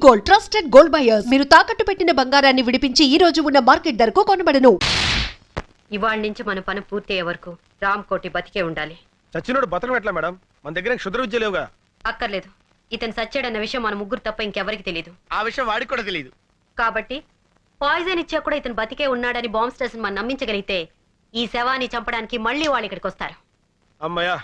Gold, trusted gold buyers. మీరు తాకట్టు పెట్టిన బంగారాన్ని విడిపించి ఈ రోజు ఉన్న మార్కెట్ ధరకు కొనబడను. ఇవాళ నుంచి మన పని పూర్తయ్యే వరకు రామ్ కోటి బతికే ఉండాలి. చచ్చినోడు బతకం ఎట్లా మేడం? మన దగ్గర క్షుద్ర విద్య లేవుగా. అక్కర్లేదు. ఇతను సచ్చాడన్న విషయం మన ముగ్గురు తప్ప ఇంకెవరికి తెలియదు. ఆ విషయం వాడికి కూడా తెలియదు. కాబట్టి పాయిజన్ ఇచ్చా కూడా ఇతను బతికే ఉన్నాడని బాంబ్ స్టేషన్ మనం నమ్మించగలిగితే ఈ శవాన్ని చంపడానికి మళ్ళీ వాళ్ళు ఇక్కడికి వస్తారు. అమ్మయ్యా,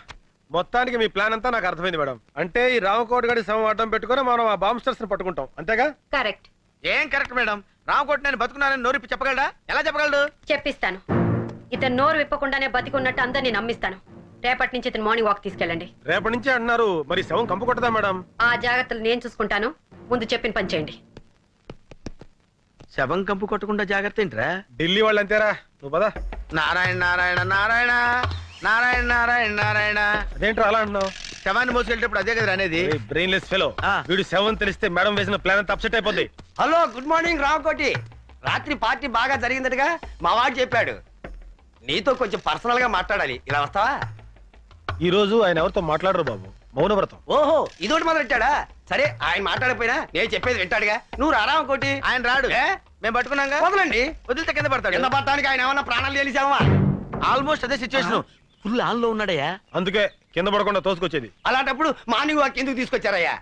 మొత్తానికి మీ ప్లాన్ అంతా నాకు అర్థమైంది మేడం. అంటే ఈ రామకోట గడి శవం అడ్డం పెట్టుకుని మనం ఆ బాంబ్స్టర్స్ ని పట్టుకుంటాం, అంతేగా? కరెక్ట్. ఏం కరెక్ట్ మేడం? రామకోట నేను బతుకున్నానని నోరిప్పి చెప్పగలడా? ఎలా చెప్పగలడు? చెప్పిస్తాను. ఇతను నోరు విప్పకుండానే బతికున్నట్టు అందరినీ నమ్మిస్తాను. రేపటి నుంచి ఇతను మార్నింగ్ వాక్ తీసుకెళ్ళండి. రేపటి నుంచి అంటున్నారు, మరి శవం కంపు కొట్టదా మేడం? ఆ జాగ్రత్తలు నేను చూసుకుంటాను. ముందు చెప్పిన పని చేయండి. శవం కంపు కొట్టకుండా జాగ్రత్త ఏంట్రా? ఢిల్లీ వాళ్ళు అంతేరా, నువ్వు పదా. నారాయణ నారాయణ నారాయణ నారాయణ నారాయణ నారాయణ. అదేంట్రా అలా అంటున్నావు? శవాన్ని మోసుకెళ్ళేటప్పుడు అదే కదా అనేది. Brainless fellow. వీడు శవం తెలిస్తే మేడం వేసిన ప్లాన్ అంతా అప్సెట్ అయిపోద్ది. Hello, good morning Ramakoti. రాత్రి పార్టీ బాగా జరిగిందటగా మా వాడు చెప్పాడు. నీతో కొంచెం పర్సనల్ గా మాట్లాడాలి, ఇలా వస్తావా? ఈ రోజు ఆయన ఎవరితో మాట్లాడరు బాబు, మౌనవ్రతం. ఓహో, ఇదోటి మొదలెట్టాడా? సరే, ఆయన మాట్లాడకపోయినా నేను చెప్పేది వింటాడుగా. నువ్వు రామకోటి. ఆయన రాడు, మేము పట్టుకున్నాగా. వదలండి. వదిలితే కింద పడతాడు. కింద పడటానికి ఆయన ఏమన్నా ప్రాణాలు తెలిసావా? ఆల్మోస్ట్ అదే సిచ్యువేషన్. ఫుల్ ఆన్ లో ఉన్నాడయ్యా. అందుకే కింద పడకుండా తోసుకొచ్చేది. అలాంటప్పుడు మార్నింగ్ వాక్ ఎందుకు తీసుకొచ్చారయ్యా?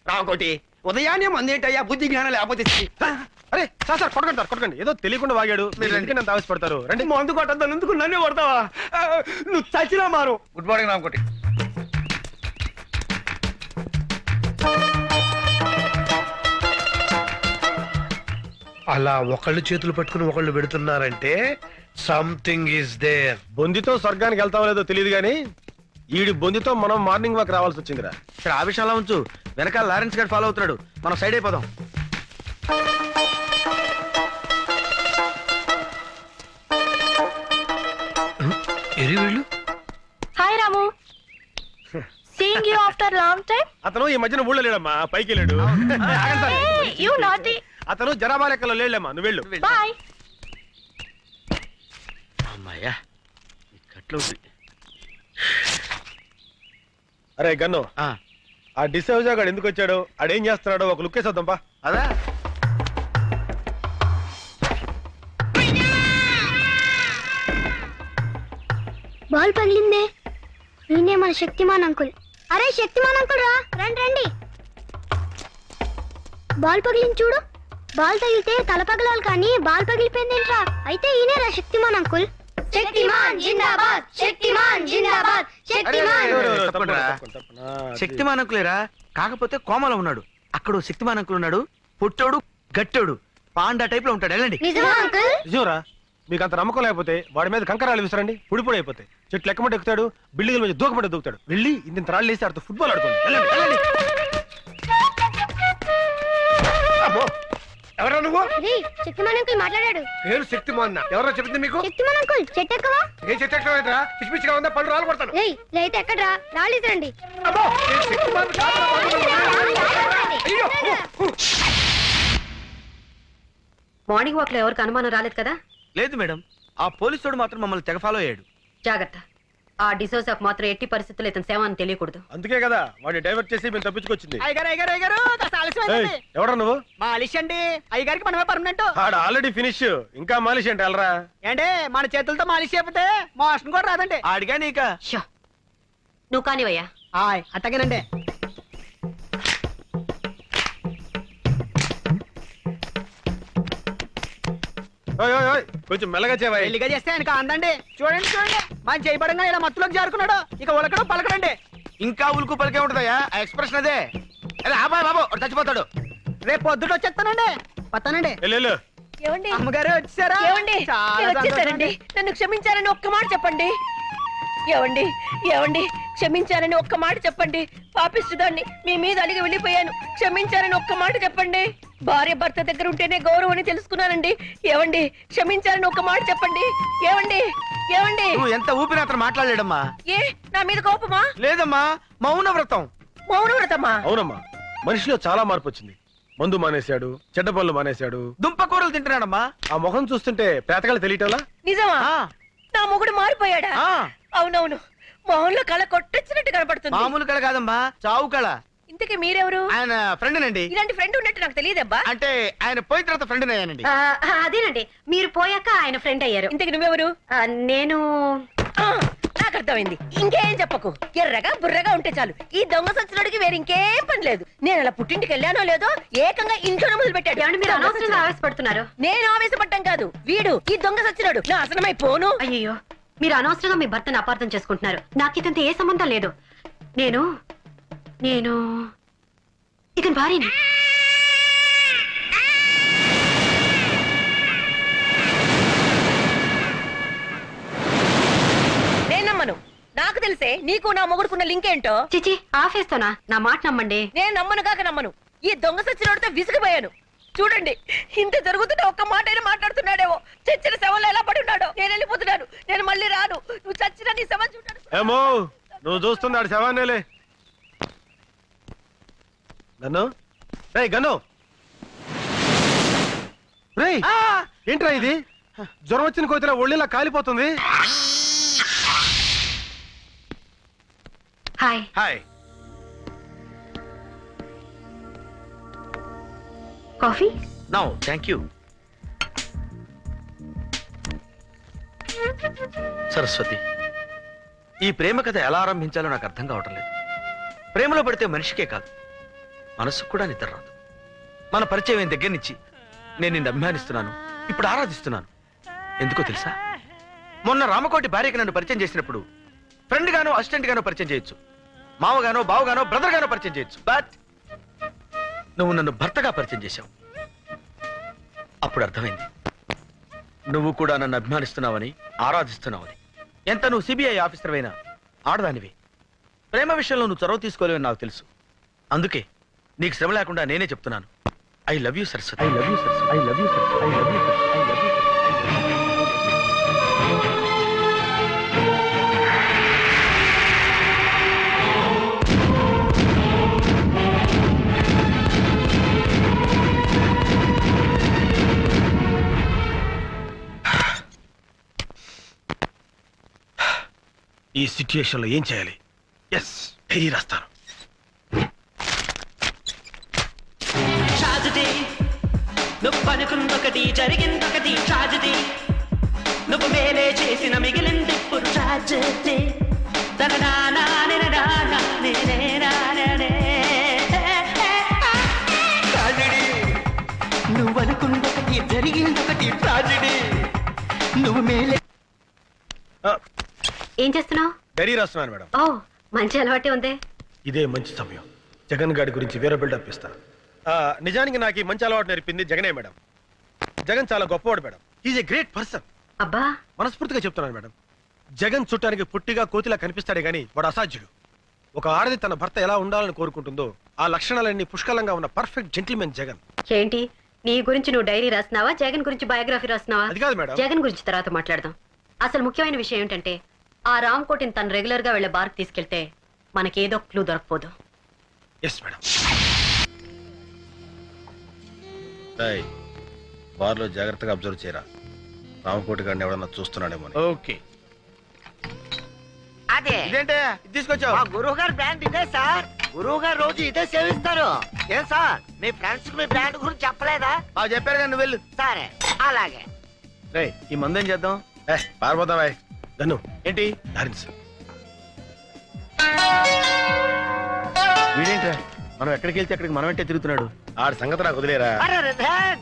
రామకోటి, ఉదయాన్నే మందేంటయ్యా? బుద్ధి జ్ఞానం లేకపోతే. అరే సార్ సార్, కొట్టకండి సార్, కొట్టకండి. ఏదో తెలియకుండా వాగాడు, మీరు ఎందుకు నన్ను ఆవేశపడతారు? రండి. మందు కొట్టద్దాను, ఎందుకు నన్నే కొడతావా? నువ్వు చచ్చినా మారు. Good morning Ramakoti. అలా ఒకళ్ళు చేతులు పట్టుకుని ఒకళ్ళు పెడుతున్నారంటే సంథింగ్ ఈస్ దేర్. బొందితో స్వర్గానికి వెళ్తామో లేదో తెలియదు గానీ ఈడి బొందితో మనం మార్నింగ్ వాక్ రావాల్సి వచ్చిందిరా. సరే, ఆ విషయంలో ఉంచు. వెనకాల లారెన్స్ గారు ఫాలో అవుతున్నాడు, మనం సైడ్ అయిపోదాం. ఎరి వీళ్ళు hi Ramu, seeing you after long time. అతను ఈ మధ్యన ఊళ్ళో లేడమ్మా, పైకి వెళ్ళాడు. You naughty. అతను జనాభా లెక్కలో లేడమ్మా, నువ్వు వెళ్ళు. బై. అమ్మాయ్యా, ఇక్కట్లో అరే గన్ను, ఆ డిసౌజా గాడు ఎందుకు వచ్చాడు, ఆడేం చేస్తున్నాడో ఒక లుక్ వేసేద్దాంపా. అదా బాల్ పగిలిందే. ఈయనే మన శక్తిమాన్ అంకుల్. అరే శక్తిమాన్ అంకుల్ రా, రండి రండి. బాల్ పగిలింది చూడు. బాల్ తగిలితే తల పగలాలి కానీ బాల్ పగిలిపోయిందేంట్రా? అయితే ఈయనే రా శక్తిమాన్ అంకుల్. శక్తిమాన్ జిందాబాద్, శక్తిమాన్ జిందాబాద్, శక్తిమాన్. శక్తిమాన్ అంకులేరా, కాకపోతే కోమలో ఉన్నాడు. అక్కడ శక్తిమాన్ అంకుల్ ఉన్నాడు, పుట్టోడు గట్టోడు పాండా టైప్ లో ఉంటాడు. వెళ్ళండి. నిజమా అంకుల్? నిజంరా, మీకు అంత నమ్మకం లేకపోతే వాడి మీద కంకరాలు విసరండి, పొడి అయిపోతాయి. చెట్లు ఎక్కమంటే ఎక్కుతాడు, బిల్డింగ్ మీద దూకమంటే దూకుతాడు. వెళ్ళి ఇంత రాళ్ళు వేసి ఆడుతూ ఫుట్బాల్ ఆడుకోండి. వెళ్ళండి. ఎవరా నువ్వు? శక్తిమాన్ అంకుల్ మాట్లాడాడు. పేరు శక్తిమాన్. ఎవరో చెప్పింది మీకు? శక్తిమాన్ అంకుల్ చెట్టు ఎక్కవా? ఏ చెట్టు ఎక్కడరా? పిచ్చిపిచ్చిగా ఉందా? పళ్ళు రాలు కొడతాను. లేతే ఎక్కడ్రా? రాళ్ళిసరండి. మార్నింగ్ వాక్ లో ఎవరికి అనుమానం రాలేదు కదా? లేదు మేడం, ఆ పోలీసుడు మాత్రం మమ్మల్ని తెగ ఫాలో అయ్యాడు. జాగ్రత్త. ఆ డిసోసాకు మాత్రం ఎట్టి పరిస్థితుల్లో ఇతను శవాన్ని తెలియకూడదు. అందుకే కదా వాడిని డైవర్ట్ చేసి మేము తప్పించుకొచ్చింది. ఎవడా నువ్వు? మాలిష్ అండి, అయ్యగారికి మనమే పర్మనెంట్. ఆడ ఆల్రెడీ ఫినిష్, ఇంకా మాలిష్ అంటే వెళ్ళరా. ఏంటే మన చేతులతో మాలిష్ చేయకపోతే మోషన్ కూడా రాదండి. ఆడిగా నీక. షో, నువ్వు కానివయ్యా. అట్టగేనండి. కొంచెం మెల్లగా చేవా. పెళ్లిగా చేస్తే ఆయనకు అందండి. చూడండి చూడండి, మన చేయబడంగా ఇలా మత్తులోకి జారుకున్నాడు. ఇక ఉలకడం పలకడండి. ఇంకా ఉలుకు పలికే ఉంటుందయ్యా, ఆ ఎక్స్ప్రెషన్ అదే. అరే ఆబాయ్ బాబు, చచ్చిపోతాడు. రేపు పొద్దుట వచ్చేస్తానండి. వస్తానండి. ఏమండి? అమ్మగారు వచ్చారా? ఏమండి? నేను వచ్చేసానండి. నన్ను క్షమించారని ఒక్క మాట చెప్పండి. ఏమండి? ఏమండి? క్షమించారని ఒక్క మాట చెప్పండి. పాపిస్తుదాన్ని మీ మీద అలిగి వెళ్ళిపోయాను. క్షమించారని ఒక్క మాట చెప్పండి. భార్య భర్త దగ్గర ఉంటేనే గౌరవం అని తెలుసుకున్నానండి. ఏమండి? క్షమించారని ఒక్క మాట చెప్పండి. ఏమండి? ఏమండి? నువ్వు ఎంత ఊపిరి అతను మాట్లాడలేడమ్మా. ఏ నా మీద కోపమా? లేదమ్మా, మౌన వ్రతం. మౌన వ్రతమా? అవునమ్మా, మనిషిలో చాలా మార్పు వచ్చింది. మందు మానేశాడు, చెడ్డ పనులు మానేశాడు, దుంప కూరలు తింటున్నాడమ్మా. ఆ ముఖం చూస్తుంటే పేతకాలు తెలియటంలా. నిజమా? నా మొగుడు మారిపోయాడా? అవునవును, మొహంలో కళ కొట్టొచ్చినట్టు కనపడుతుంది. మామూలు కళ కాదమ్మా, చావు కళ. ఇంతకీ మీరెవరు? ఆయన ఫ్రెండ్ నండి. ఇలాంటి ఫ్రెండ్ ఉన్నట్టు నాకు తెలియదబ్బా. అంటే ఆయన పోయిన తర్వాత ఫ్రెండ్ అయ్యానండి. అదేనండి, మీరు పోయాక ఆయన ఫ్రెండ్ అయ్యారు. ఇంతకీ నువ్వెవరు? నేను ఆ, నాకు అర్థమైంది. ఇంకేం చెప్పకు, ఎర్రగా బుర్రగా ఉంటే చాలు. ఈ దొంగ సచ్చినోడికి వేరే ఇంకేం పని లేదు. నేను అలా పుట్టింటికి వెళ్ళానో లేదో ఏకంగా ఇంట్లోనే మొదలు పెట్టాడు. ఏమండి, మీరు అనవసరంగా ఆవేశపడుతున్నారు. నేను ఆవేశపడ్డం కాదు, వీడు ఈ దొంగ సచ్చినోడు నాశనమై పోను. అయ్యో, మీరు అనవసరంగా మీ భర్తను అపార్థం చేసుకుంటున్నారు. నాకు ఇతంత ఏ సంబంధం లేదు. నేను నేను ఇతని భార్యని. నేను నమ్మను. నాకు తెలిసే నీకు నా మొగుడుకున్న లింక్ ఏంటో. చిచి, ఆఫేస్తోనా? నా మాట నమ్మండి. నేను నమ్మను కాక నమ్మను. ఈ దొంగ సచ్చినోడితో విసిగిపోయాను. చూడండి, ఇంత జరుగుతుంటే ఒక్క మాట అయినా మాట్లాడుతున్నాడేమో. చచ్చిన శవంలో ఎలా పడి ఉన్నాడో. నేను వెళ్ళిపోతున్నాను, నేను మళ్ళీ రాను. నువ్వు చచ్చిన నీ శవం చూడాను. ఏమో నువ్వు చూస్తున్నాడు శవాన్నేలే. గన్ను రేయ్, గన్ను రేయ్, ఏంట్రా ఇది? జ్వరం వచ్చిన కోతిలా ఒళ్ళిలా కాలిపోతుంది. Hi. Hi. Coffee? No thank you. Saraswati, ఈ ప్రేమ కథ ఎలా ఆరంభించాలో నాకు అర్థం కావటం లేదు. ప్రేమలో పడితే మనిషికే కాదు, మనసుకు కూడా నిద్ర రాదు. మన పరిచయం అయిన దగ్గర నుంచి నేను నిన్ను అభిమానిస్తున్నాను, ఇప్పుడు ఆరాధిస్తున్నాను. ఎందుకో తెలుసా? మొన్న రామకోటి భార్యకి నన్ను పరిచయం చేసినప్పుడు ఫ్రెండ్ గానో అసిస్టెంట్ గానో పరిచయం చేయొచ్చు, మావగానో బావగానో బ్రదర్ గానో పరిచయం చేయొచ్చు. బట్ నువ్వు నన్ను భర్తగా పరిచయం చేశావు. అప్పుడు అర్థమైంది, నువ్వు కూడా నన్ను అభిమానిస్తున్నావని, ఆరాధిస్తున్నావని. ఎంత నువ్వు సిబిఐ ఆఫీసర్ అయినా ఆడదానివి. ప్రేమ విషయంలో నువ్వు చొరవ తీసుకోలేవని నాకు తెలుసు. అందుకే నీకు శ్రమ లేకుండా నేనే చెప్తున్నాను. I love you Saraswati. I love you Saraswati. I love you Saraswati. I love you Saraswati. I love you. ఈ సిచ్యుయేషన్ లో ఏం చేయాలి? ఎస్, డైరీ రాస్తాను. ట్రాజడీ, నువ్వు అనుకుందొకటి జరిగిందొకటి. ట్రాజడీ, నువ్వు మేలే చేసిన మిగిలింది ఇప్పుడు ట్రాజడీ. నువ్వు అనుకుందొకటి జరిగిందొకటి. ట్రాజడీ, నువ్వు మేలే. ఏం చేస్తున్నావు? డైరీ రాస్తున్నాను మేడం. ఓ, మంచి అలవాటే ఉంది. ఇదే మంచి సమయం. జగన్ గారి గురించి వేరే బిల్డప్ ఇస్తా. నిజానికి నాకు ఈ మంచి అలవాటు నేర్పింది జగనే మేడం. జగన్ చాలా గొప్పవాడు madam. Is a great person. అబ్బా, మనస్ఫూర్తిగా చెప్తున్నాను మేడం. జగన్ చుట్టానికి పుట్టిగా కోతిలా కనిపిస్తాడే గానీ వాడు అసాధ్యుడు. ఒక ఆడది తన భర్త ఎలా ఉండాలని కోరుకుంటుందో ఆ లక్షణాలన్నీ పుష్కలంగా ఉన్న పర్ఫెక్ట్ జెంటిల్మెన్ జగన్. ఏంటి నీ గురించి నువ్వు డైరీ రాస్తున్నావా, జగన్ గురించి బయోగ్రఫీ రాస్తున్నావా? అది కాదు మేడం. జగన్ గురించి తర్వాత మాట్లాడదాం. అసలు ముఖ్యమైన విషయం ఏంటంటే, ఆ రామ్కోటిని తను రెగ్యులర్ గా వెళ్లే బార్కి తీసుకెళ్తే మనకేదో క్లూ దొరకపోదు. Yes madam. బార్లో జాగ్రత్తగా అబ్జర్వ్ చేయరా. రామకోటి గారిని ఎవడన్నా చూస్తున్నాడేమో. ఓకే. అదే ఇదేంటే తీసుకొచ్చావు? మా గురువు గారు బ్రాండ్ ఇదే సార్. గురువు గారు రోజు ఇదే సేవిస్తారు. ఏం సార్, మీ ఫ్రెండ్స్ కి మీ బ్రాండ్ గురించి చెప్పలేదా? చెప్పారు కానీ నువ్వు వెళ్ళు. సరే, అలాగే. రేయ్, ఈ మందు ఏం చేద్దాం? పారిపోతావా గన్ను? ఏంటి ధారించు. వీడేంట్రా మనం ఎక్కడికి వెళ్తే అక్కడికి మనం అంటే తిరుగుతున్నాడు. ఆడి సంగతి నాకు వదిలేరా.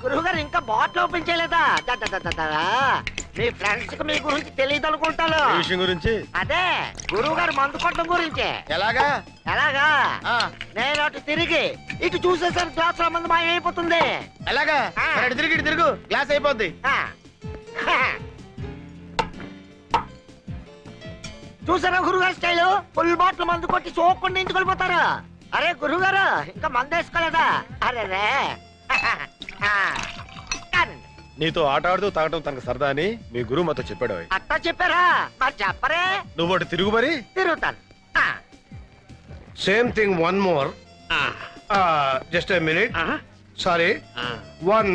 గురువు గారు ఇంకా బాటిల్ ఓపెన్ చేయలేదా? మీ ఫ్రెండ్స్ కి మీ గురించి తెలియదు అనుకుంటాను. ఈ విషయం గురించి అదే గురువు గారు మందు కొట్టడం గురించి. ఎలాగా? ఎలాగా? నేను అటు తిరిగి ఇటు చూసేసరికి గ్లాస్ లో మందు మాయమైపోతుంది. ఎలాగా? అటు తిరిగి ఇటు తిరుగు, గ్లాస్ అయిపోద్ది. చూసారా గురుగారు స్టైల్? ఫుల్ బాటిల్ మందు కొట్టి సోకుండా ఇంటికి వెళ్ళిపోతారు. అరే గురుగారు ఇంకా మందు వేసుకోలేదా? అరే రే. నీతో ఆట ఆడుతూ తాగటం తనకు సరదా అని మీ గురువు మాతో చెప్పాడు. అట్టా చెప్పారా? మరి చెప్పరే. నువ్వు అటు తిరుగు మరి. తిరుగుతాను. Same thing, one more. Just a minute. Sorry, one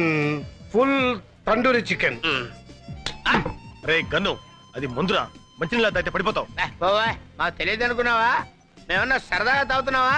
full tandoori chicken. Ray gun, అది మందురా. మంచినీళ్ళ తాగితే పడిపోతావు. మాకు తెలియదు అనుకున్నావా? మేమన్నా సరదాగా తాగుతున్నావా?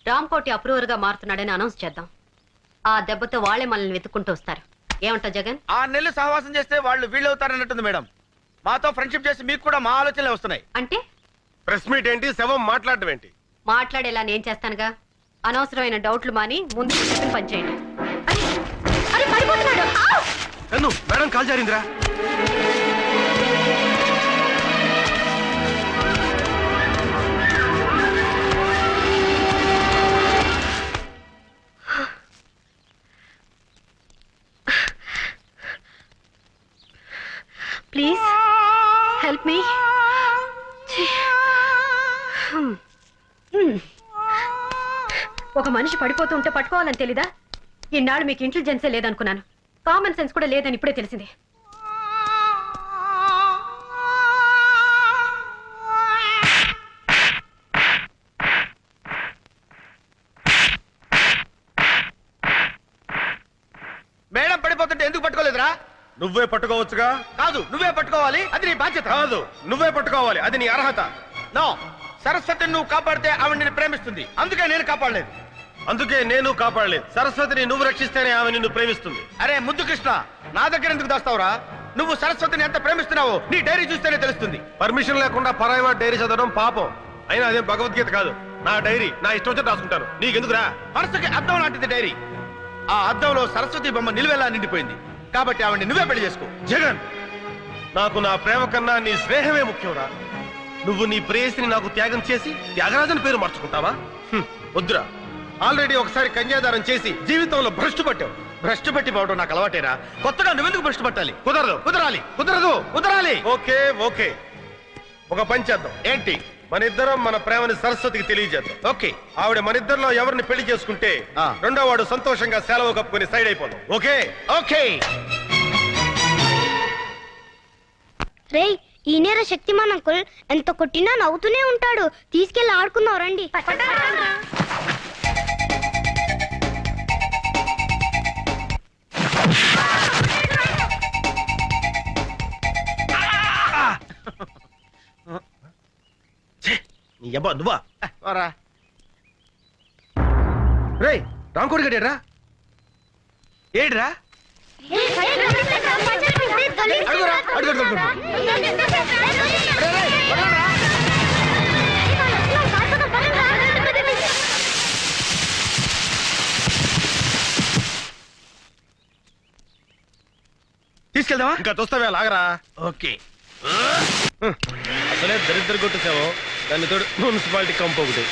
రామ్కోటి అప్రూవర్ గా మారుతున్నాడని అనౌన్స్ చేద్దాం. ఆ దెబ్బతో వాళ్ళే మనల్ని వెతుక్కుంటూ వస్తారు. ఏమంటావు జగన్? 6 నెలలు సహవాసం చేస్తే వాళ్ళు వీళ్ళవుతారన్నట్టుంది మేడం. మాతో ఫ్రెండ్షిప్ చేసి మీకు కూడా మా ఆలోచనలే వస్తున్నాయి. అంటే ప్రెస్ మీట్ ఏంటి, శవం మాట్లాడడం ఏంటి? మాట్లాడేలా నేను చేస్తానుగా. అనవసరమైన డౌట్లు మాని ముందు చెప్పిన పని చేయండి. అరే, అరే, పడిపోతున్నాడు. ఆవ్! కన్ను, మేడం కాల్ జారిందిరా. Please help me. ఒక మనిషి పడిపోతూ ఉంటే పట్టుకోవాలని తెలీదా? ఇన్నాళ్ళు మీకు ఇంటెలిజెన్సే లేదనుకున్నాను. కామన్ సెన్స్ కూడా లేదని ఇప్పుడే తెలిసింది. మేడం పడిపోతుంటే ఎందుకు పట్టుకోలేదురా? నువ్వే పట్టుకోవచ్చుగా. కాదు, నువ్వే పట్టుకోవాలి. అది నీ బాధ్యత. కాదు, నువ్వే పట్టుకోవాలి. అది నీ అర్హత. నో, సరస్వతిని నువ్వు కాపాడితే ఆవిడ నిన్ను ప్రేమిస్తుంది. అందుకే నేను కాపాడలేదు. అందుకే నేను కాపాడలేదు. సరస్వతిని నువ్వు రక్షిస్తేనే ఆమె నిన్ను ప్రేమిస్తుంది. అరే ముద్దు కృష్ణ, నా దగ్గర ఎందుకు దాస్తావురా? నువ్వు సరస్వతిని ఎంత ప్రేమిస్తున్నావో నీ డైరీ చూస్తేనే తెలుస్తుంది. పర్మిషన్ లేకుండా పరాయి వాడి డైరీ చదవడం పాపం. అయినా అదేం భగవద్గీత కాదు. నా డైరీ నా ఇష్టం వచ్చి రాసుకుంటాను. నీకెందుకురా? మనసుకి అద్దం లాంటిది డైరీ. ఆ అద్దంలో సరస్వతి బొమ్మ నిలువెలా నిండిపోయింది. కాబట్టి ఆవిడ్ని నువ్వే పెళ్లి చేసుకో. జగన్, నాకు నా ప్రేమ కన్నా నీ స్నేహమే ముఖ్యంరా. నువ్వు నీ ప్రేయసిని నాకు త్యాగం చేసి త్యాగరాజన్ పేరు మార్చుకుంటావా? వద్దురా. ఆల్రెడీ ఒకసారి కన్యాదానం చేసి జీవితంలో భ్రష్టు పట్టావు. భ్రష్టు పట్టి పోవడం నాకు అలవాటేరా. కొత్తగా నువ్వెందుకు భ్రష్టు పట్టాలి? కుదరదు. కుదరాలి. కుదరదు. కుదరాలి. ఓకే ఓకే, ఒక పని చేద్దాం. ఏంటి? మన ఇద్దరం మన ప్రేమని సరస్వతికి తెలియజేద్దాం. ఓకే. ఆవిడ మన ఇద్దరిలో ఎవరిని పెళ్లి చేసుకుంటే ఆ. రెండో వాడు సంతోషంగా సెలవు కప్పుకొని సైడ్ అయిపోదాం. Okay okay. రేయ్, ఈయనేరా శక్తిమాన్ అంకుల్. ఎంత కొట్టినా నవ్వుతూనే ఉంటాడు. తీసుకెళ్లి ఆడుకుందాం రండి. నీ అబ్బా నువ్వా? వరా. రేయ్, రాంకోడి గడియారా? ఏడ్రా? అడుగురా, అడుగు, అడుగు, అడుగు. తీసుకెళ్దామా? ఇంకా చూస్తావే, లాగరా. ఓకే. అసలే దరిద్ర కొట్టేసావు, దాన్ని తోడు మున్సిపాలిటీ కంపు ఒకటి.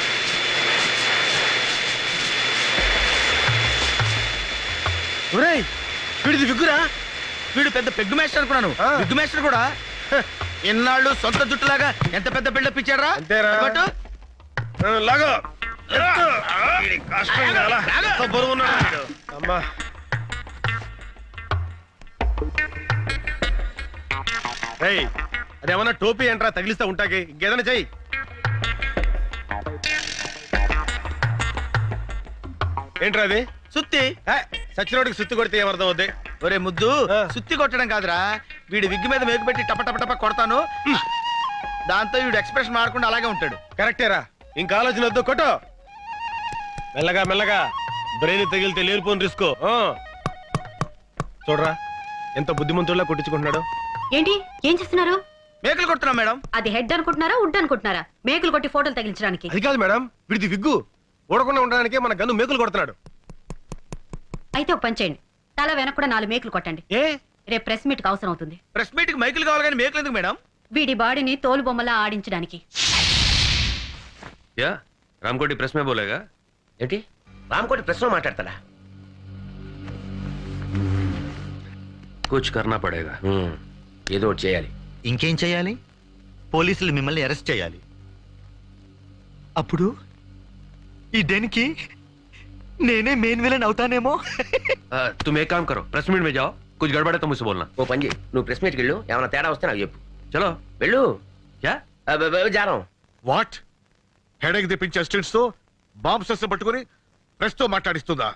ఒరేయ్, వీడిది విగ్గురా? వీడు పెద్ద పెగ్గు మేస్టర్ అనుకున్నాను. ఆ. పెగ్గు మేస్టర్ కూడా ఇన్నాళ్ళు సొంత జుట్టులాగా ఎంత పెద్ద బిల్డప్ ఇచ్చారా? అంతేరా? పట్టు. లాగో. వీడి కష్టం కాలా? ఎంత బరువున్నాడు వీడు. అమ్మా. రేయ్, అదేమన్నా టోపీ ఏంట్రా తగిలిస్తే ఉంటాకి? ఇంకేదైనా చెయ్యి. ఏంట్రా అది? సుత్తి. సచ్చినోడికి సుత్తి కొడితే ఏమర్థం అవుద్ది? ఒరే ముద్దు, ఆ. సుత్తి కొట్టడం కాదురా, వీడి విగ్గు మీద మేకు పెట్టి టప టప టప కొడతాను. దాంతో వీడు ఎక్స్ప్రెషన్ మారకుండా అలాగే ఉంటాడు. కరెక్టేరా, ఇంకా ఆలోచన వద్దు, కొట్టు. మెల్లగా మెల్లగా, బ్రెయిన్ తగిలితే లేనిపోని రిస్క్. చూడరా ఎంత బుద్ధిమంతుల్లా కొట్టించుకుంటున్నాడు. ఏంటి, ఏం చేస్తున్నారు? మేకలు కొడుతున్నాం మేడం. అది హెడ్ అనుకుంటున్నారా, వుడ్ అనుకుంటున్నారా? మేకులు కొట్టి ఫోటోలు తగిలించడానికి. అది కాదు మేడం, వీడిది విగ్గు. ఊడకుండా ఉండడానికి మన గన్ను మేకులు కొడుతున్నాడు. అయితే ఒక పని చేయండి, తల వెనక కూడా 4 మేకులు కొట్టండి. ఏ రేపు ప్రెస్ మీట్ కి అవసరం అవుతుంది. ప్రెస్ మీట్ కి మైకులు కావాలి కానీ మేకలు ఎందుకు మేడం? వీడి బాడీని తోలు బొమ్మలా ఆడించడానికి. యా, రామ్కోటి ప్రెస్ మే బోలేగా? ఏంటి, రామ్కోటి ప్రెస్ లో మాట్లాడతాడా? కుచ్ కర్నా పడేగా. ఏదో ఒకటి చేయాలి. ఇంకేం చేయాలి? పోలీసులు మిమ్మల్ని అరెస్ట్ చేయాలి. అప్పుడు ఈ డెన్కి నేనే మెయిన్ విలన్ అవుతానేమో. तुम एक काम करो, प्रेस मीट में जाओ, कुछ गड़बड़ है तो मुझसे बोलना. ఓ పని చేయి, నువ్వు ప్రెస్ మీట్కి వెళ్ళు. ఏమైనా తేడా వస్తే నాకు చెప్పు. चलो. వెళ్ళు. क्या? జారం. వాట్? హెడేక్ తెప్పించే స్టిల్స్ తో బాంబ్ సెస్ పట్టుకుని ప్రెస్ తో మాట్లాడిస్తుందా?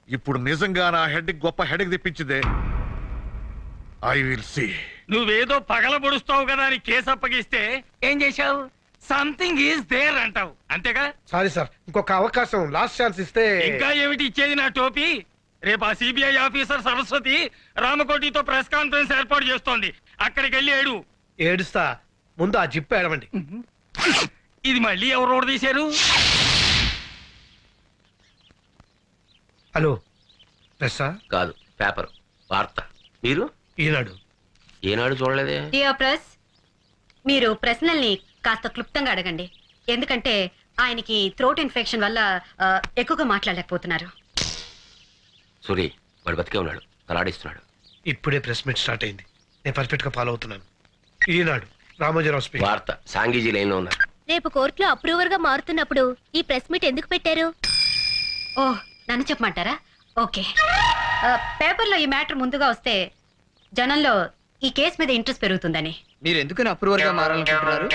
ఇప్పుడు నిజంగా నా హెడ్ గొప్ప హెడేక్ తెప్పించిందే. I will see. నువ్వేదో పగల పొడుస్తావు కదా అని కేసు అప్పగిస్తే ఏం చేశావు? సంథింగ్ ఈజ్ దేర్ అంటావు అంతేగా? సారీ సార్, ఇంకొక అవకాశం, లాస్ట్ ఛాన్స్ ఇస్తే. ఇంకా ఏమిటి ఇచ్చేది నా టోపీ? రేపు ఆ సిబిఐ ఆఫీసర్ సరస్వతి రామకోటితో ప్రెస్ కాన్ఫరెన్స్ ఏర్పాటు చేస్తోంది. అక్కడికి వెళ్ళి ఏడు. ఏడుస్తా, ముందు ఆ జిప్ ఏడవండి. ఇది మళ్ళీ ఎవరు తీశారు? హలో, ప్రెస్సా? కాదు, పేపర్, వార్త. మీరు ఈనాడు. ఏనాడు చూడలేదే? డియర్ ప్రెస్, మీరు ప్రశ్నల్ని కాస్త క్లుప్తంగా అడగండి. ఎందుకంటే ఆయనకి థ్రోట్ ఇన్ఫెక్షన్ వల్ల ఎక్కువగా మాట్లాడలేకపోతున్నారు. సూరి, వాడు బతికే ఉన్నాడు, తలాడిస్తున్నాడు. ఇప్పుడే ప్రెస్ మీట్ స్టార్ట్ అయింది, నేను పర్ఫెక్ట్ గా ఫాలో అవుతున్నాను. ఈనాడు, రామోజీరావు స్పీకింగ్. వార్త, సాంగీజీ లైన్ లో ఉన్నారు. రేపు కోర్టులో అప్రూవర్ గా మారుతున్నప్పుడు ఈ ప్రెస్ మీట్ ఎందుకు పెట్టారు? ఓ, నన్ను చెప్పమంటారా? ఓకే. పేపర్లో ఈ మ్యాటర్ ముందుగా వస్తే జనంలో ఈ కేసు మీద ఇంట్రెస్ట్ పెరుగుతుందని. మీరు ఎందుకని అప్రూవర్ గా మారాలనుకుంటున్నారు?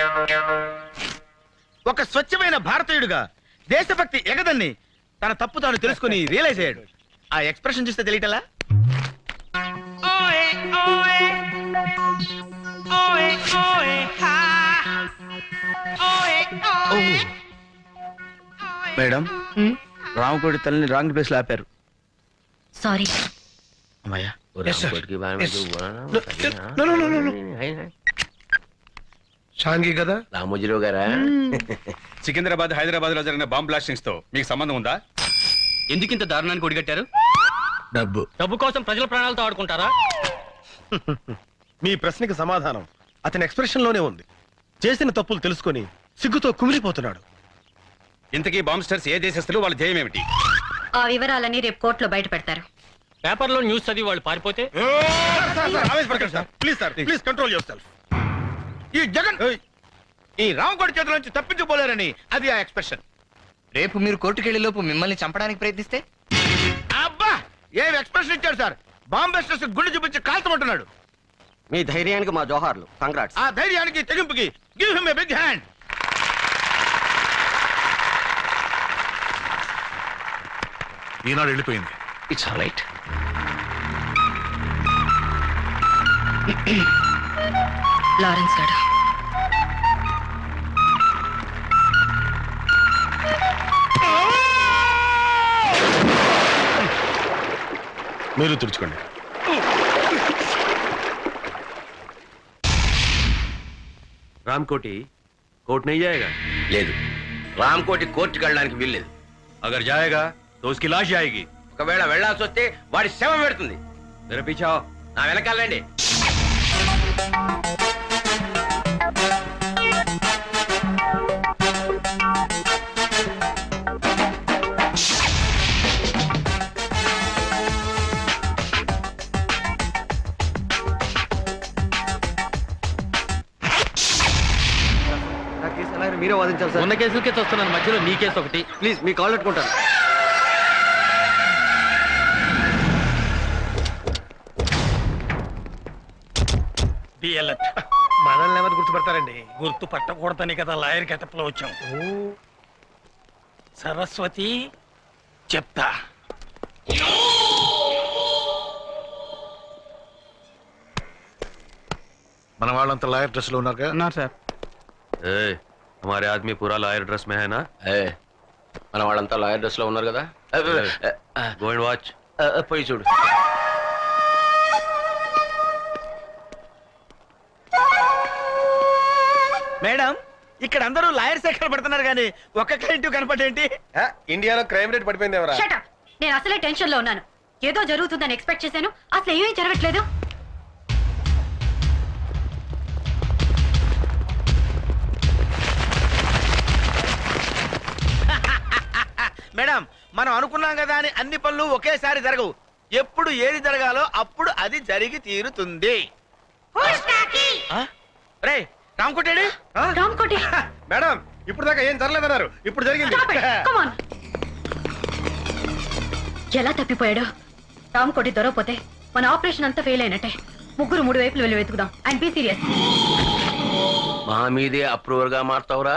ఒక స్వచ్ఛమైన భారతీయుడుగా దేశభక్తి ఎగదన్ని తన తప్పు తాను తెలుసుకుని రియలైజ్ అయ్యాడు. ఆ ఎక్స్ప్రెషన్ చూస్తే తెలియటలా? మేడం, రామకోటి తల్లిని రాంగ్ ప్లేస్ లో ఆపారు. సారీ. అమ్మయ్యా. Yes, sir. రామకోటికి బాగా Yes. సరేనా? No, no, no, no, no. షాంగి కదా? రామోజీరావు గారా? సికింద్రాబాద్, హైదరాబాద్ లో జరిగిన బాంబ్ బ్లాస్టింగ్స్ తో మీకు సంబంధం ఉందా? ఎందుకు ఇంత దారుణానికి ఒడిగట్టారు? డబ్బు కోసం ప్రజల ప్రాణాలతో ఆడుకుంటారా? మీ ప్రశ్నకి సమాధానం అతని ఎక్స్ప్రెషన్ లోనే ఉంది. చేసిన తప్పులు తెలుసుకొని సిగ్గుతో కుమిలిపోతున్నాడు. ఇంతకీ బాంబ్స్టర్స్ ఏ దేశస్తులు, వాళ్ళ ధ్యేయం ఏమిటి? ఆ వివరాలని రేపు కోర్టులో బయట పెడతారు. పేపర్లో న్యూస్ చదివి వాళ్ళు పారిపోతే? Please sir, please control your self. ఈ జగన్ ఈ రామకోటి చేతుల నుంచి తప్పించుకోలేరని అది ఆ ఎక్స్ప్రెషన్. రేపు మీరు కోర్టుకెళ్లే లోపు మిమ్మల్ని చంపడానికి ప్రయత్నిస్తే? అబ్బా, ఏం ఎక్స్ప్రెషన్ ఇచ్చాడు సార్! బాంబెస్టర్స్ గుండె చూపించి కాల్చమంటున్నాడు. మీ ధైర్యానికి మా జోహార్లు, కంగ్రాట్స్. ఆ ధైర్యానికి తెగింపుకి give him a big hand. Eenadu వెళ్ళిపోయింది. It's all right. లారెన్స్ గారు, మీరు తుడుచుకోండి. రామకోటి కోర్టు नहीं जाएगा? లేదు, రామకోటి కోర్టుకి వెళ్ళడానికి వీల్లేదు. అగర్ జాయేగా తో ఉస్కి లాష్ జాయేగి. ఒకవేళ వెళ్ళాల్సి వస్తే వాడి శవం పెడుతుంది. मेरे पीछे आओ. నా వెనకాలండి. మీరే వాదించాలి సార్. ఉన్న కేసులకే చూస్తున్నాను, మధ్యలో నీ కేసు ఒకటి. ప్లీజ్, మీ కాల్ పెట్టుకుంటాను. మనల్ని ఎవరు గుర్తుపడతారండి? గుర్తు పట్టకూడదని కదా లాయర్ గెటప్ లో వచ్చాం. సరస్వతి, చెప్తా. మన వాళ్ళంతా లాయర్ డ్రెస్ లో ఉన్నారుగా? ఉన్నారు సార్. ए, हमारे आदमी पूरा लॉयर ड्रेस में है ना? మన వాళ్ళంతా లాయర్ డ్రెస్ లో ఉన్నారు కదా. Go and watch. పోయి చూడు. మేడం, ఇక్కడ అందరూ లాయర్స్ ఎక్కడ పడుతున్నారు కానీ ఒక్క క్లయింట్ కనపడేంటి? ఇండియాలో క్రైమ్ రేట్ పడిపోయింది ఎవరా? Shut up. నేను అసలే టెన్షన్ లో ఉన్నాను. ఏదో జరుగుతుందని ఎక్స్పెక్ట్ చేశాను, అసలు ఏమీ జరగట్లేదు. మేడం, మనం అనుకున్నాం కదా అని అన్ని పనులు ఒకేసారి జరగవు. ఎప్పుడు ఏది జరగాలో అప్పుడు అది జరిగి తీరుతుంది. రే, రామకోటేడి? రామకోటి, మేడం, ఇప్పుడు దాకా ఏం జరగలేదన్నారు, ఇప్పుడు జరిగింది. stop it. Come on. ఎలా తప్పిపోయాడు? రామకోటి దొరకపోతే మన ఆపరేషన్ అంతా ఫెయిల్ అయినట్టే. ముగ్గురు 3 వైపులు వెళ్ళి వెతుకుదాం. And be serious. మా మీదే అప్రూవర్ గా మారుతావురా?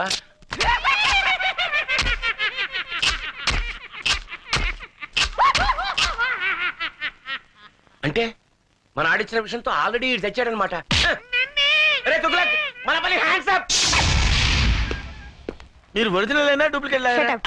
అంటే మన ఆడిచ్చిన విషయంతో ఆల్రెడీ చచ్చాడనమాట. రే తుగ్లక్, మన పని హ్యాండ్స్ అప్. మీరు ఒరిజినల్ అయినా డూప్లికేట్ Shut up.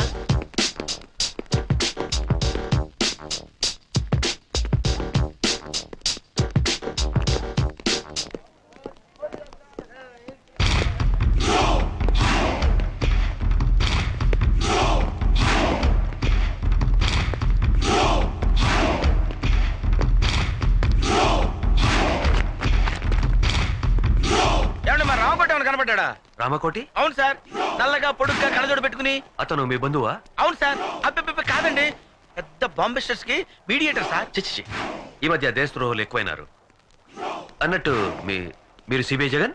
ఏమండి మా రామకోటి ఏమైనా కనపడ్డా? రామకోటి అవును సార్, నల్లగా పొడుగ్గా కళ్ళజోడు పెట్టుకుని. అతను మీ బంధువా? అవును సార్. అబ్బే కాదండి, పెద్ద బాంబిస్టర్స్ కి మీడియేటర్ సార్. చిచ్చి, ఈ మధ్య దేశద్రోహులు ఎక్కువైనారు. అన్నట్టు మీరు సిబిఐ జగన్?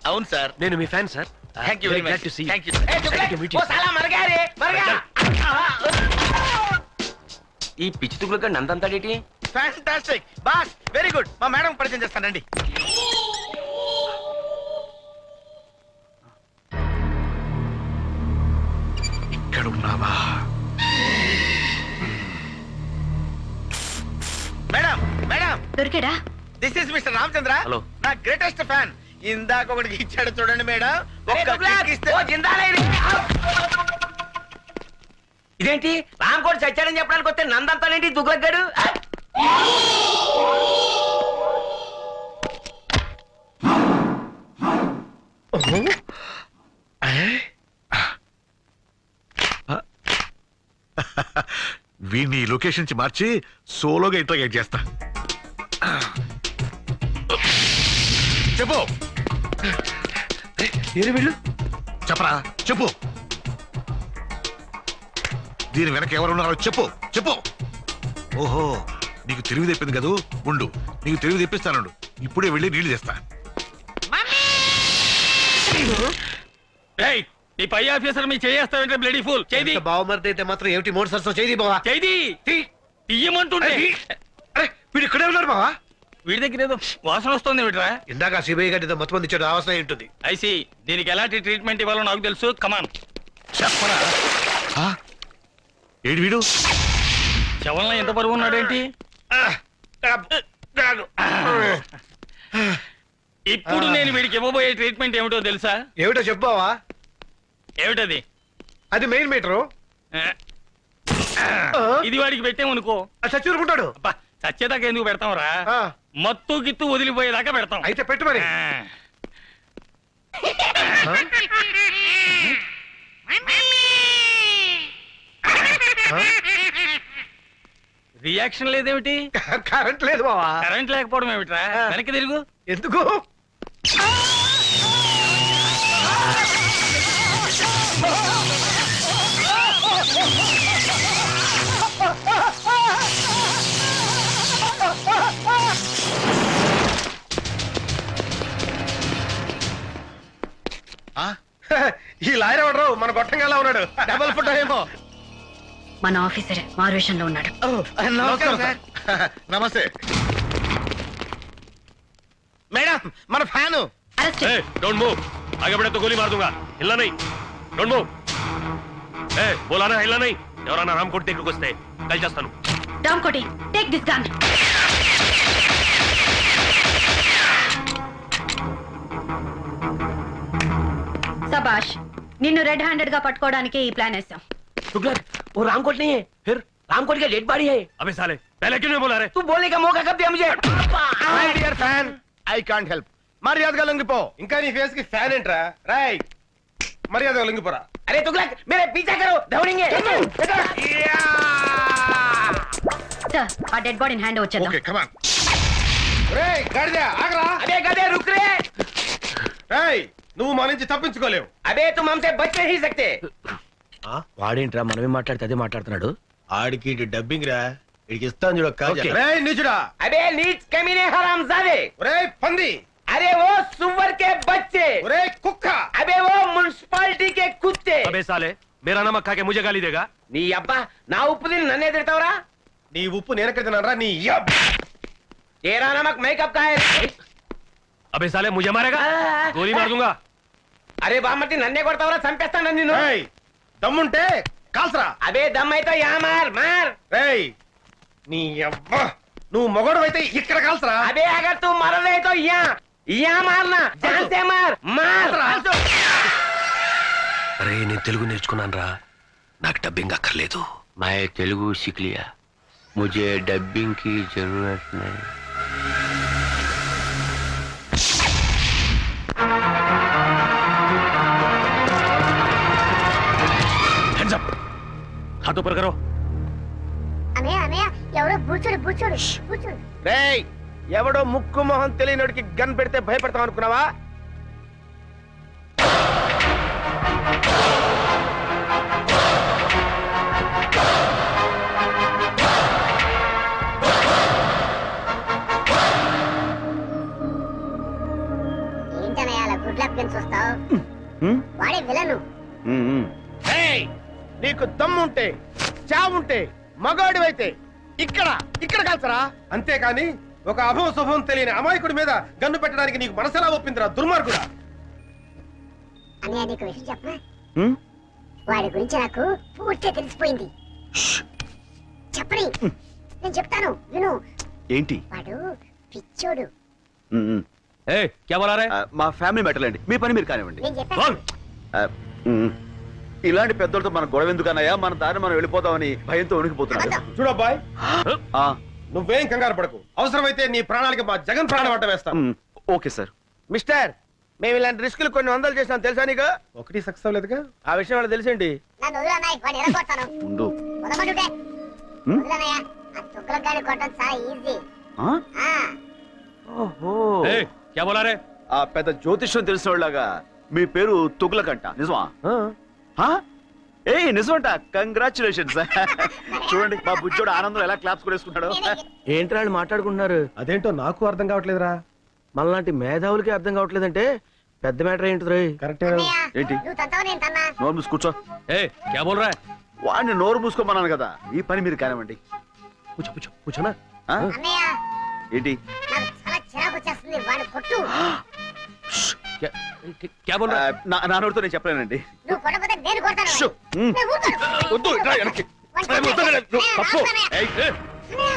అవును సార్. నేను మీ fan sir. Thank you very Glad మచ్. to see you. Thank you. Glad to meet you, sir. ఈ పిచ్చి తుగులుగా నందంతాడేటి? Fantastic boss, very good. మా మేడం పరిచయం చేస్తానండి. ఇక్కడున్నావా? మేడం మేడం, దొరికాడా? This is mister Ramachandra. Hello. నా గ్రేటెస్ట్ ఫ్యాన్. ఇందాక ఒకటికి ఇచ్చాడు చూడండి మేడం. ఒక్క kick ఇస్తే ఇదేంటి రామకోటి చచ్చాడని చెప్పడానికి వస్తే నందంతానేంటి దుగ్గడ్డాడు? వీడిని లొకేషన్ నుంచి మార్చి సోలోగా ఇంటర్గేట్ చేస్తా. చెప్పు. వీళ్ళు చెప్పరా, చెప్పు. దీని వెనక ఎవరున్నారో చెప్పు, చెప్పు. ఓహో, నీకు తెలివి తెప్పింది కదూ. ఉండు, నీకు తెలివి తెప్పిస్తానుండు. ఇప్పుడే వెళ్ళి నీళ్లు తెస్తా. ఈ పై ఆఫీసర్ మీ చేస్తావంటే బ్లడీ ఫుల్ చేది బావమరిది అయితే మాత్రం ఏమిటి మోటార్ సరసం చేయి బావా. చేది తీయమంటుంటే. అరే వీడు ఇక్కడే ఉన్నారు బావా. వీడి దగ్గర ఏదో వాసన వస్తుంది వీటిరా. ఇందాక సిబిఐ గారి మొత్తం మంది ఇచ్చాడు, అవసరం ఏంటుంది. ఐసి దీనికి ఎలాంటి ట్రీట్మెంట్ ఇవ్వాలో నాకు తెలుసు. కమాన్ చెప్పరా. ఏడు వీడు శవంలో ఎంత బరువు ఉన్నాడేంటి? ఇప్పుడు నేను వీడికి ఇవ్వబోయే ట్రీట్మెంట్ ఏమిటో తెలుసా? ఏమిటో చెప్పావా? ఏమిటది? అది మెయిన్ మీటరు. ఇది వాడికి పెట్టామనుకో చచ్చూరుకుంటాడు. అబ్బా, చచ్చేదాకా ఎందుకు పెడతాం రా? మత్తు గిత్తు వదిలిపోయేదాకా పెడతాం. అయితే పెట్టు మరి. రియాక్షన్ లేదేమిటి? కరెంట్ లేదు బావా. కరెంట్ లేకపోవడం ఏమిట్రా? వెనక్కి తిరుగు. ఎందుకు? ఈ లాయర్ ఎవడరు? మన గొట్టంగా ఉన్నాడు. డబల్ ఫుట్ ఏమో. మన ఆఫీసరే మారువేషంలో ఉన్నాడు. నమస్కారం సార్. నమస్తే మేడం, మన ఫ్యాను. అరెస్ట్. डोंट मूव, आगे बढ़े तो गोली मार दूंगा. हिलना नहीं. Don't move. बोला ना हिलना नहीं. ఎవరన్నా రామకోటి దగ్గరికి వస్తే కాల్ చేస్తాను. Ramakoti, take this gun. సబాష్, నిన్ను రెడ్ హ్యాండెడ్ గా పట్టుకోవడానికి ఈ ప్లాన్ వేసాం. तुगलक, वो रामकोट नहीं है, फिर रामकोट का डेड बॉडी है. अबे साले, पहले क्यों नहीं बोला रे? तू बोलने का मौका कब दिया मुझे? My dear fan, I can't help. మర్యాదగా లొంగిపో. ఇంకా నీ ఫేస్ కి ఫ్యాన్ ఏంట్రా? రై, మర్యాదగా లొంగిపోరా. अरे तुगलक, मेरे पीछा करो, दौड़ेंगे. సార్, ఆ డెడ్ బాడీని హ్యాండ్ వచ్చేద్దాం. Okay come on. రేయ్ గాడిద ఆగరా. अबे गधे रुक रे. రేయ్, నువ్వు మా నుంచి తప్పించుకోలేవు. अबे तुम हमसे बच नहीं सकते. వాడేంట్రా మనమే మాట్లాడితే అదే మాట్లాడుతున్నాడు. ఆడికి డబ్బింగ్ రా. ఇడికి ఇస్తాను చూడ కాజా. రేయ్ నీచుడా. अबे नीच कमीने हरामजादे. రేయ్ పంది. अरे वो सुअर के बच्चे. రేయ్ కుక్క. अबे वो म्युनिसिपालिटी के कुत्ते. अबे साले, मेरा नमक खा के मुझे गाली देगा? నీ అబ్బా నా ఉప్పు తిని నన్నే తిడతావురా? నీ ఉప్పు నేనెక్కడ తిన్నారా? నీ యబ్బ. तेरा नमक मेकअप का है. अबे साले मुझे मारेगा? गोली मार दूंगा. अरे బామ్మటి నన్నే కొడతావురా? చంపేస్తాను నిన్ను. రేయ్, దమ్ముంటే కాల్సరా. అబే దమ్ అయితే యా మార్ మార్. రేయ్, నీ యబ్బ. నువ్వు మొగడు అయితే ఇక్కడ కాల్సరా. अबे अगर तू मर रहे तो यहाँ मारना. जान से मार मार. అరే నేను తెలుగు నేర్చుకున్నాను రా, నాకు డబ్బింగ్ అక్కర్లేదు. మై తెలుగు सीख लिया, मुझे डबिंग की जरूरत नहीं. Hands up. हाथ ऊपर करो. అన్నయ్య అన్నయ్య ఎవరో బూచోడు బూచోడు బూచోడు. రేయ్, ఎవడో ముక్కు మొహం తెలియనోడికి గన్ పెడితే భయపడతాం అనుకున్నావా? ఏంటన్నయ్య అలా గుడ్ లక్ అని చూస్తావు? వాడే విలను. రేయ్, నీకు దమ్ముంటే చావుంటే మగాడివైతే ఇక్కడ ఇక్కడ కాల్చరా. అంతేకాని ఒక అభవం శుభం తెలియని అమాయకుడి మీద గన్ను పెట్టడానికి నీకు మనసెలా ఒప్పిందిరా దుర్మార్గుడా? అన్నయ్య నీకు విషయం చెప్పనా? వాడి గురించి నాకు పూర్తిగా తెలిసిపోయింది. చెప్పని నేను చెప్తాను విను. ఏంటి? వాడు పిచ్చోడు. ए क्या बोला रे? మా ఫ్యామిలీ మ్యాటర్ అండి, మీ పని మీరు కానివ్వండి. నేను చెప్పాను. ఇలాంటి పెద్దలతో మన గొడవ ఎందుకన్నాయా? మన దారి మనం వెళ్ళిపోతామని భయంతో ఉనికిపోతున్నాడు. చూడబ్బాయ్, నువ్వేం కంగారు పడకు. అవసరమైతే నీ ప్రాణాలకి మా జగన్ ప్రాణం అడ్డ వేస్తాం. Okay sir. మిస్టర్, మేము ఇలాంటి రిస్కులు కొన్ని వందలు చేసినాం తెలుసా నీకు? ఒకటి సక్సెస్ అవ్వలేదుగా. ఆ విషయం వాళ్ళకి తెలిసేంటి? నన్ను వదలన్నాయి, వాడిని ఎరగొడతాను. ఉండు. వదలమంటుంటే వదలన్నయ్య. ఆ తుగ్గలగాని కొట్టడం చాలా ఈజీ. ఓహో, ए क्या बोला रे? ఆ పెద్ద జ్యోతిష్యం తెలిసిన వాళ్ళగా మీ పేరు తుగ్లకంట, నిజమా? ఏ నిజమంట. కంగ్రాచులేషన్స్. చూడండి మా బుజ్జోడు ఆనందం ఎలా క్లాప్స్ కొనేసుకుంటాడు. ఏంట్రా వాళ్ళు మాట్లాడుకుంటున్నారు? అదేంటో నాకు అర్థం కావట్లేదురా. మనలాంటి మేధావులకి అర్థం కావట్లేదంటే పెద్ద మ్యాటర్ ఏంటి రే? కరెక్టే. ఏంటి? నువ్వు తంతావు నేను తన్నా. నోరు మూసి కూర్చో. ए क्या बोल रहा है? వాడిని నోరు మూసుకోమన్నాను కదా, ఈ పని మీరు కానివ్వండి. కూర్చో కూర్చో కూర్చోనా. అన్నయ్య ఏంటి? నాకు చాలా చిరాకు వచ్చేస్తుంది. వాడు కొట్టు. क्या बोल रहा है? నా నోరుతో నేను చెప్పలేనండి. నువ్వు కొట్టకపోతే నేను కొడతాను. షూ. నేను ఊరుకోను. వద్దు, ఇట్రా వెనక్కి. तप्पू.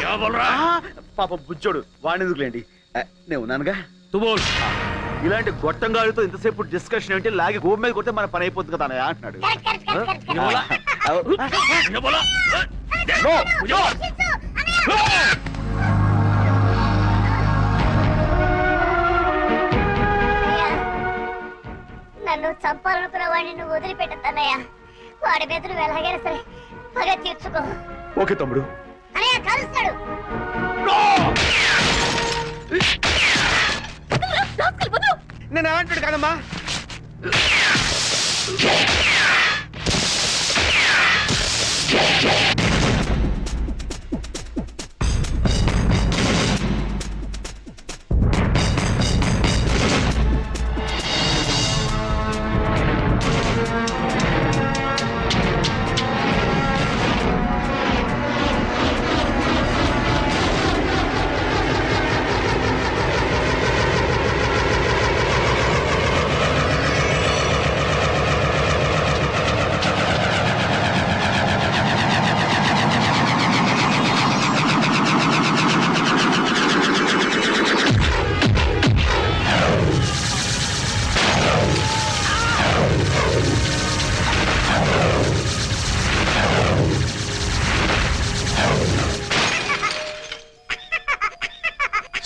क्या बोल रहा है? పాప బుజ్జోడు, వాడిని ఎందుకులేండి, నేను ఉన్నానుగా. तू बोल. ఇలాంటి గొట్టంగాడితో ఇంతసేపు డిస్కషన్ ఏంటి? లాగి గోపు మీద కొడితే మన పని అయిపోతుంది కదా అన్నయ్య అంటున్నాడు. Correct, correct, correct, correct. क्या बोला? क्या बोला? No, मुझे मार. శిక్షు, అన్నయ్య. నన్ను చంపాలనుకున్న వాడిని నువ్వు వదిలిపెట్టద్దన్నయ్య. వాడి మీద నువ్వు ఎలాగైనా సరే పగ తీర్చుకో. ఓకే తమ్ముడు. అన్నయ్య కలుస్తాడు. నేను ఏమంటాడు కదమ్మా.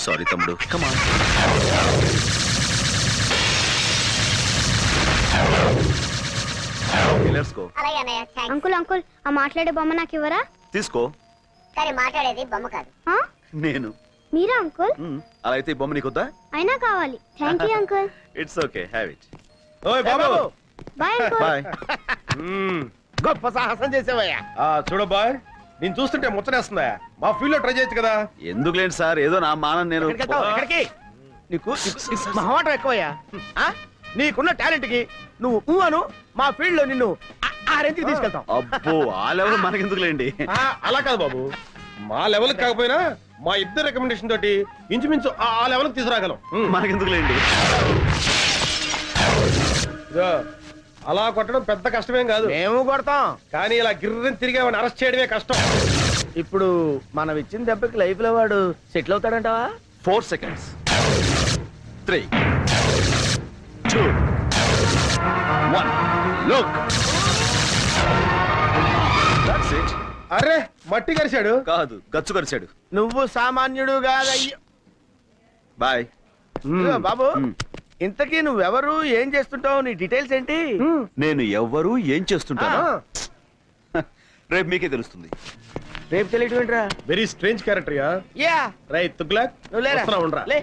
సారీ తమ్ముడు, కమాన్. Let's go. అలాగే అన్నయ్య. అంకుల్ అంకుల్ ఆ మాట్లాడే బొమ్మ నాకు ఇవ్వరా? తీసుకో. కానీ మాట్లాడేది బొమ్మ కాదు. నేను. మీరా అంకుల్? అలా అయితే ఈ బొమ్మ నీకొద్దా? అయినా కావాలి. Thank you uncle. It's okay, have it. ఓయ్ బాబు. Bye uncle. బాయ్. గొప్ప సాహసం చేసావయ్యా. చూడబ్బాయ్, నేను చూస్తుంటే ముచ్చటేస్తుందా? మా ఫీల్డ్ లో ట్రై చేయొచ్చు కదా. ఎందుకులేండి సార్, ఏదో నా మానం నేను. ఎక్కడికి? నీకు మహమాటం ఎక్కువయ్యా. నీకున్న టాలెంట్ కి నువ్వు అను, మా ఫీల్డ్ లో నిన్ను ఆ రేంజ్కి తీసుకెళ్తాం. అబ్బో, ఆ లెవెల్ మనకెందుకులేండి. అలా కాదు బాబు, మా లెవెల్ కాకపోయినా మా ఇద్దరు రికమెండేషన్ తోటి ఇంచుమించు ఆ లెవెల్ తీసుకురాగలం. మనకెందుకులేండి. అలా కొట్టడం పెద్ద కష్టమేం కాదు. మేము కొడతాం, కానీ ఇలా గిర్రని తిరిగి అరెస్ట్ చేయడమే కష్టం. ఇప్పుడు మనం ఇచ్చిన దెబ్బకి లైఫ్ లో వాడు settle అవుతాడంటావా? 4 seconds. 3, 2, 1. Look. That's it. అరే మట్టి కరిశాడు. కాదు, గచ్చు కరిచాడు. నువ్వు సామాన్యుడు కాదయ్యో. బాయ్. బాబు ఇంతకీ నువ్వెవరు, ఏం చేస్తుంటావు, నీ డీటెయిల్స్ ఏంటి? నేను ఎవ్వరు ఏం చేస్తుంటాను రేపు మీకే తెలుస్తుంది. రేపు తెలియటం ఏంట్రా? Very strange character yeah. Yeah right Tughlaq. నువ్వు లేరా? వస్తున్నా, ఉండరా. లే.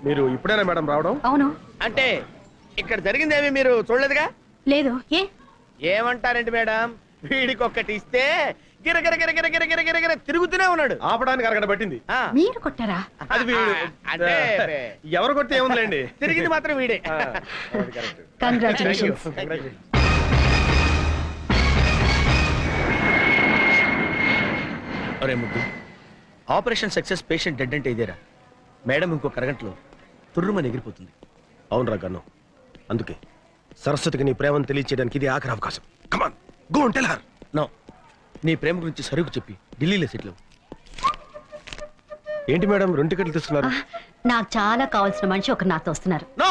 మీరు ఇప్పుడేనా మేడం రావడం? అవును. అంటే ఇక్కడ జరిగిందేమి మీరు చూడలేదుగా? లేదు. ఏ? ఏమంటారేంటి మేడం, వీడికి ఒక్కటి ఇస్తే గిరగిర గిరగిర గిరగిర గిరగిర తిరుగుతూనే ఉన్నాడు. ఆపడానికి అరగడ పట్టింది. ఆ, మీరు కొట్టారా? అది వీడు. అంటే ఎవరు కొడితే ఏముందిలేండి. తిరిగింది మాత్రం వీడే. కంగ్రాచులేషన్స్. అరే ముద్దు, ఆపరేషన్ సక్సెస్, పేషెంట్ డెడ్ అంటే ఇదేరా? మేడం ఇంకొక అరగంటలో తుర్రుమని ఎగిరిపోతుంది. అవునరా గన్ను, అందుకే సరస్వతికి నీ ప్రేమను తెలియచేయడానికి ఇది ఆఖరి అవకాశం. Come on go and tell her. No, నీ ప్రేమ గురించి సరుకు చెప్పి ఢిల్లీలో సెటిల్. ఏంటి మేడం 2 టికెట్లు తీసుకున్నారు? నాకు చాలా కావాల్సిన మనిషి ఒకరు నాతో వస్తున్నారు. నో,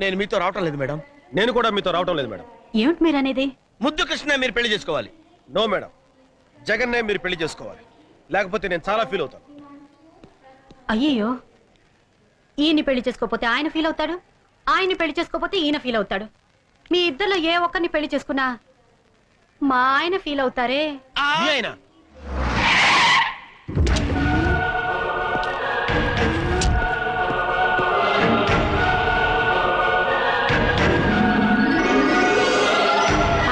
నేను మీతో రావటం లేదు మేడం. నేను కూడా మీతో రావటం లేదు మేడం. ఏమిటి మీరు అనేది? ముద్దు కృష్ణ మీరు పెళ్లి చేసుకోవాలి. నో మేడం, జగన్నే మీరు పెళ్లి చేసుకోవాలి. లేకపోతే నేను చాలా ఫీల్ అవుతాను. అయ్యయ్యో, ఈయన్ని పెళ్లి చేసుకోకపోతే ఆయన ఫీల్ అవుతాడు, ఆయన్ని పెళ్లి చేసుకోకపోతే ఈయన ఫీల్ అవుతాడు. మీ ఇద్దరిలో ఏ ఒక్కరిని పెళ్లి చేసుకున్నా మా ఆయన ఫీల్ అవుతారే. మీ ఆయన?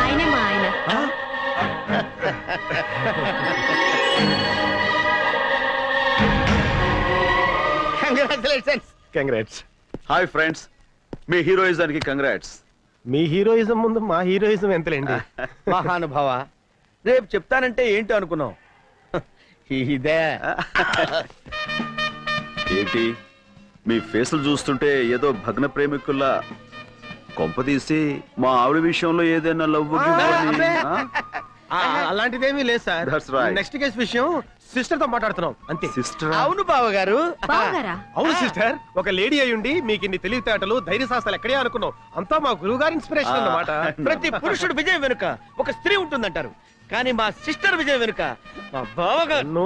ఆయనే మా ఆయన. కంగ్రాచులేషన్స్. కంగ్రాట్స్. హాయ్ ఫ్రెండ్స్, మీ హీరోయిజానికి కంగ్రాట్స్. మీ హీరోయిజం ముందు మా హీరోయిజం ఎంతలేండి. మహానుభావ, రేపు చెప్తానంటే ఏంటో అనుకున్నావు. ఇదే ఏంటి మీ ఫేసులు చూస్తుంటే ఏదో భగ్న ప్రేమికుల్లా, కొంపదీసి మా ఆవిడ విషయంలో ఏదైనా లవ్? అలాంటిదేమీ లేదు sir. That's right. Next case విషయం సిస్టర్ తో మాట్లాడుతున్నాం అంతే. సిస్టర్? అవును బావగారు. బావగారా? అవును సిస్టర్, ఒక లేడీ అయ్యుండి మీకు ఇన్ని తెలివితేటలు ధైర్య సాహసాలు ఎక్కడే అనుకున్నాం. అంతా మా గురువు గారి ఇన్స్పిరేషన్ అన్నమాట. ప్రతి పురుషుడు విజయం వెనుక ఒక స్త్రీ ఉంటుందంటారు, కానీ మా సిస్టర్ విజయం వెనుక మా బావగారు. No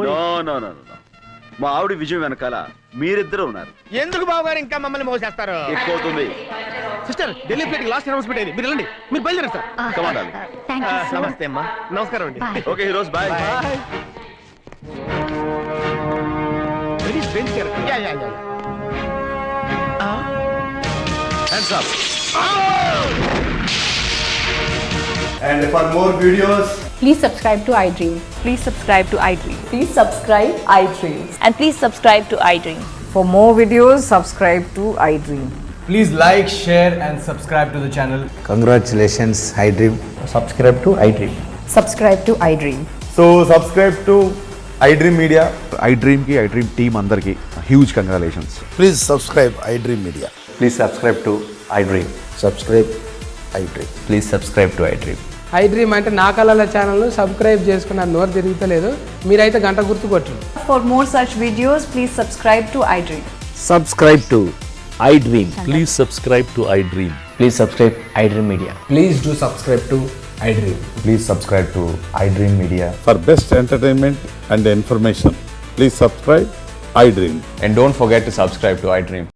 no no no. మా ఆవిడ విజయం వెనకాల మీరిద్దరు ఉన్నారు. ఎందుకు బావగారు ఇంకా మమ్మల్ని మోసేస్తారు? ఎక్కువవుతుంది. Sister, Delhi flight last announcement అయింది, మీరు వెళ్ళండి. మీరు బయలుదేరండి sir. Come on, darling. Thank you so much. నమస్తే అమ్మా. నమస్కారం అండి. Bye. Okay heroes, bye. Very strange character. Yeah, yeah, yeah. Hands up. And for more videos, Please subscribe to iDream. Please subscribe to iDream. Please subscribe iDream. And please subscribe to iDream. For more videos, subscribe to iDream. please like, share and subscribe to the channel. Congratulations, iDream. Subscribe to iDream. Subscribe to iDream. So subscribe to iDream Media. iDream ki iDream team andarki huge congratulations. Please subscribe iDream Media. Please subscribe to iDream. Subscribe iDream. Please subscribe to iDream. iDream అంటే నా కళల ఛానల్ను subscribe చేసుకున్న నోరు తిరుగుతలేదు, మీరైతే గంట గుర్తు కొట్టండి. For more such videos, please subscribe to iDream. Subscribe to iDream. Please subscribe to iDream. Please subscribe iDream Media. Please do subscribe to iDream. Please subscribe to iDream Media. For best entertainment and information, please subscribe iDream. And don't forget to subscribe to iDream.